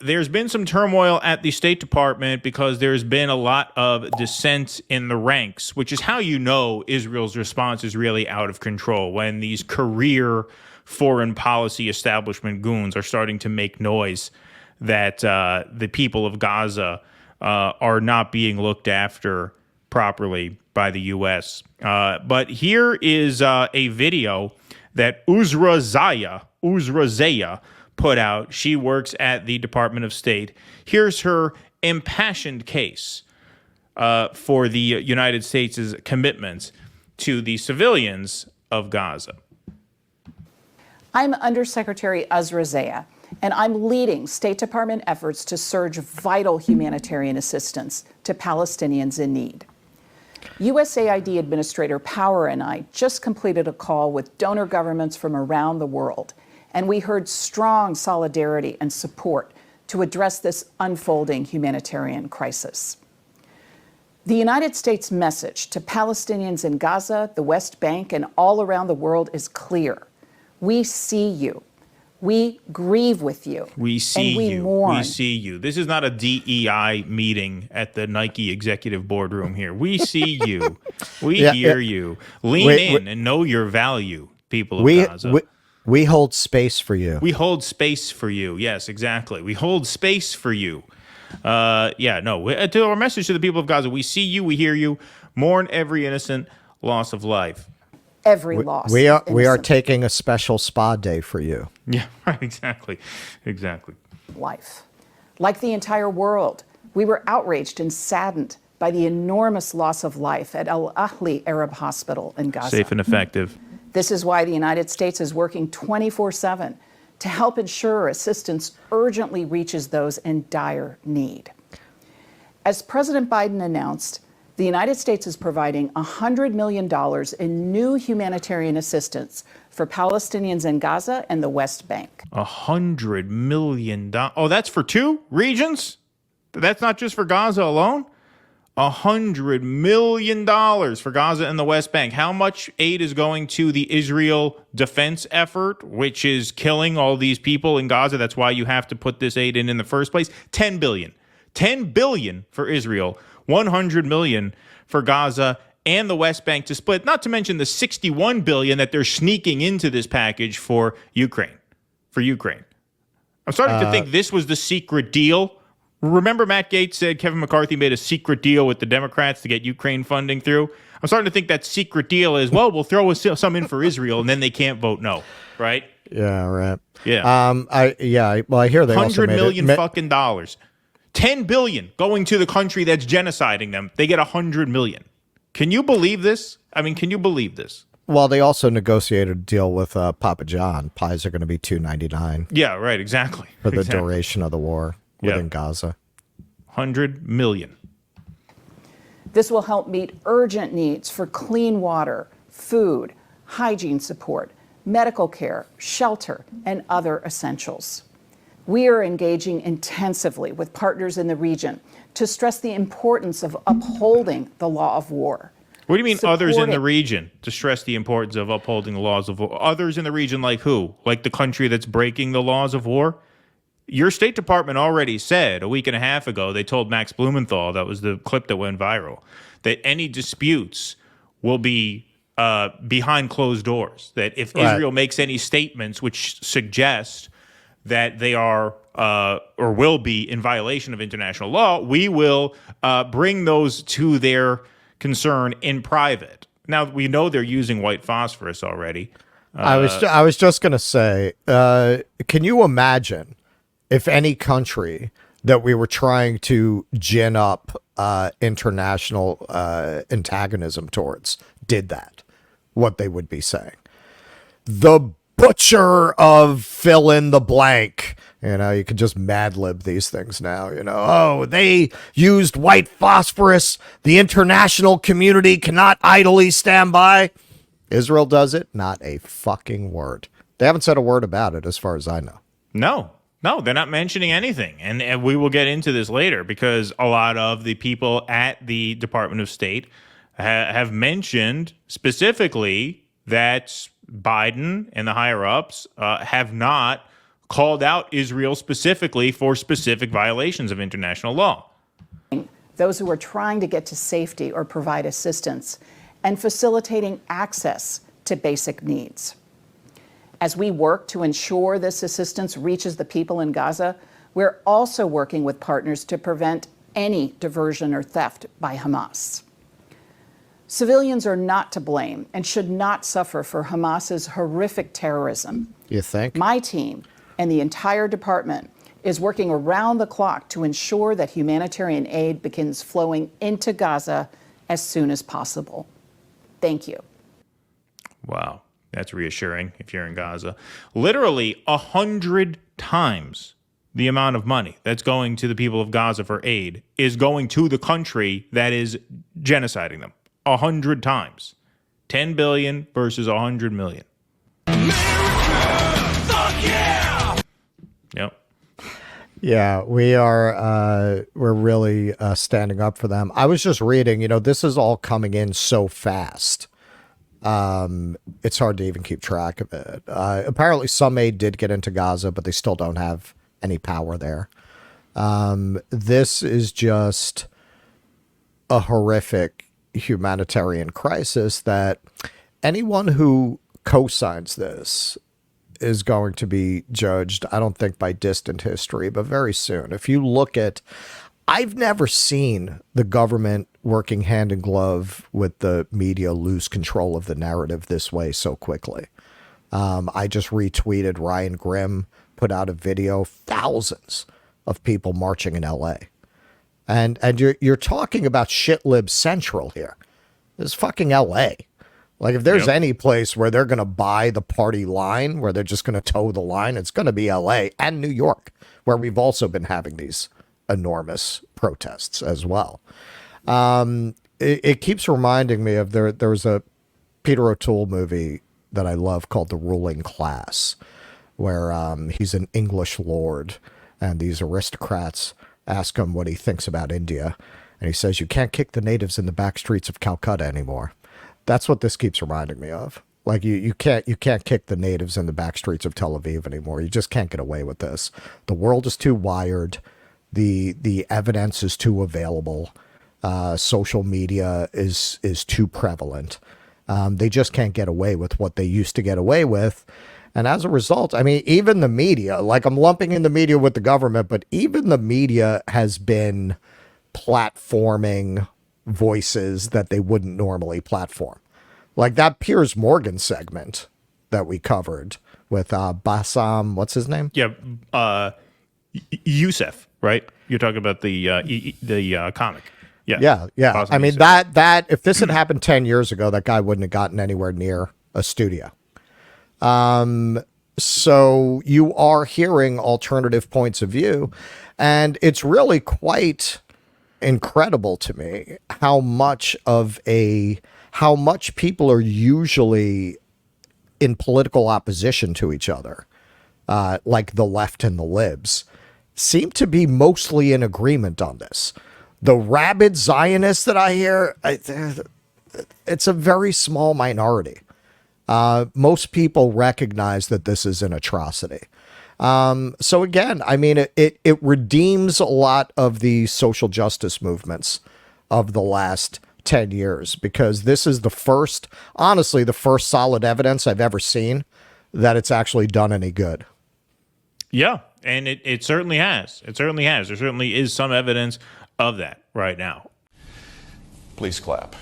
There's been some turmoil at the State Department because there's been a lot of dissent in the ranks, which is how you know Israel's response is really out of control, when these career foreign policy establishment goons are starting to make noise that the people of Gaza are not being looked after properly by the U.S. But here is a video that Uzra Zaya put out. She works at the Department of State. Here's her impassioned case for the United States' commitments to the civilians of Gaza. I'm Undersecretary Uzra Zaya, and I'm leading State Department efforts to surge vital humanitarian assistance to Palestinians in need. USAID Administrator Power and I just completed a call with donor governments from around the world, and we heard strong solidarity and support to address this unfolding humanitarian crisis. The United States message to Palestinians in Gaza, the West Bank, and all around the world is clear. We see you. We grieve with you. We see and we you. Mourn. We see you. This is not a DEI meeting at the Nike executive boardroom here. We see you. We hear you. Lean in and know your value, people of Gaza. We hold space for you. We hold space for you. Yes, exactly. We hold space for you. To our message to the people of Gaza, we see you, we hear you, mourn every innocent loss of life. Every loss. We are taking a special spa day for you. Yeah, right, exactly. Life. Like the entire world, we were outraged and saddened by the enormous loss of life at Al Ahli Arab Hospital in Gaza. Safe and effective. This is why the United States is working 24/7 to help ensure assistance urgently reaches those in dire need. As President Biden announced, the United States is providing $100 million in new humanitarian assistance for Palestinians in Gaza and the West Bank. $100 million. Oh, that's for two regions? That's not just for Gaza alone? $100 million for Gaza and the West Bank. How much aid is going to the Israel defense effort, which is killing all these people in Gaza? That's why you have to put this aid in the first place. $10 billion. $10 billion for Israel. $100 million for Gaza and the West Bank to split, not to mention the $61 billion that they're sneaking into this package for Ukraine. I'm starting to think this was the secret deal. Remember Matt Gaetz said Kevin McCarthy made a secret deal with the Democrats to get Ukraine funding through? I'm starting to think that secret deal is, well, we'll throw some in for Israel, and then they can't vote no, right? Yeah, right. Yeah. I hear they also made $100 million fucking dollars. $10 billion going to the country that's genociding them. They get $100 million. Can you believe this? I mean, can you believe this? Well, they also negotiated a deal with Papa John. Pies are going to be $2.99. Yeah, right. Exactly. For the duration of the war within Gaza. $100 million. This will help meet urgent needs for clean water, food, hygiene support, medical care, shelter, and other essentials. We are engaging intensively with partners in the region to stress the importance of upholding the law of war. What do you mean others in the region? To stress the importance of upholding the laws of war. Others in the region like who? Like the country that's breaking the laws of war? Your State Department already said a week and a half ago, they told Max Blumenthal, that was the clip that went viral, that any disputes will be behind closed doors. That if Israel makes any statements which suggest that they are or will be in violation of international law, we will bring those to their concern in private. Now, we know they're using white phosphorus already. I was just going to say, can you imagine if any country that we were trying to gin up international antagonism towards did that, what they would be saying? The butcher of fill in the blank. You can just Mad Lib these things now, Oh, they used white phosphorus. The international community cannot idly stand by. Israel does it. Not a fucking word. They haven't said a word about it as far as I know. No, they're not mentioning anything. And we will get into this later because a lot of the people at the Department of State have mentioned specifically that Biden and the higher-ups have not called out Israel specifically for specific violations of international law. Those who are trying to get to safety or provide assistance, and facilitating access to basic needs. As we work to ensure this assistance reaches the people in Gaza, we're also working with partners to prevent any diversion or theft by Hamas. Civilians are not to blame and should not suffer for Hamas's horrific terrorism. You think? My team and the entire department is working around the clock to ensure that humanitarian aid begins flowing into Gaza as soon as possible. Thank you. Wow, that's reassuring if you're in Gaza. Literally 100 times the amount of money that's going to the people of Gaza for aid is going to the country that is genociding them. 100 times. 10 billion versus 100 million. America, fuck yeah! Yep. Yeah, we're really standing up for them. I was just reading, this is all coming in so fast. It's hard to even keep track of it. Apparently some aid did get into Gaza, but they still don't have any power there. This is just a horrific humanitarian crisis that anyone who co-signs this is going to be judged, I don't think by distant history, but very soon. If you look at, I've never seen the government working hand in glove with the media lose control of the narrative this way so quickly. I just retweeted Ryan Grimm put out a video, thousands of people marching in LA. And you're talking about shit lib central here. This is fucking LA. Like, if there's any place where they're going to buy the party line, where they're just going to toe the line, it's going to be LA and New York, where we've also been having these enormous protests as well. It keeps reminding me of there was a Peter O'Toole movie that I love called The Ruling Class, where he's an English lord and these aristocrats ask him what he thinks about India. And he says, you can't kick the natives in the back streets of Calcutta anymore. That's what this keeps reminding me of. Like, you can't kick the natives in the back streets of Tel Aviv anymore. You just can't get away with this. The world is too wired. The evidence is too available. Social media is too prevalent. They just can't get away with what they used to get away with. And as a result, I mean, even the media, like, I'm lumping in the media with the government, but even the media has been platforming voices that they wouldn't normally platform. Like that Piers Morgan segment that we covered with Bassam, what's his name? Yeah, Youssef, right? You're talking about the comic. Yeah. Bassam I mean, Youssef. that if this had happened 10 years ago, that guy wouldn't have gotten anywhere near a studio. So you are hearing alternative points of view, and it's really quite incredible to me how much people are usually in political opposition to each other, like the left and the libs, seem to be mostly in agreement on this. The rabid Zionists that I hear, it's a very small minority. Most people recognize that this is an atrocity. So again, I mean, it redeems a lot of the social justice movements of the last 10 years, because this is the first solid evidence I've ever seen that it's actually done any good. Yeah, and it certainly has. It certainly has. There certainly is some evidence of that right now. Please clap.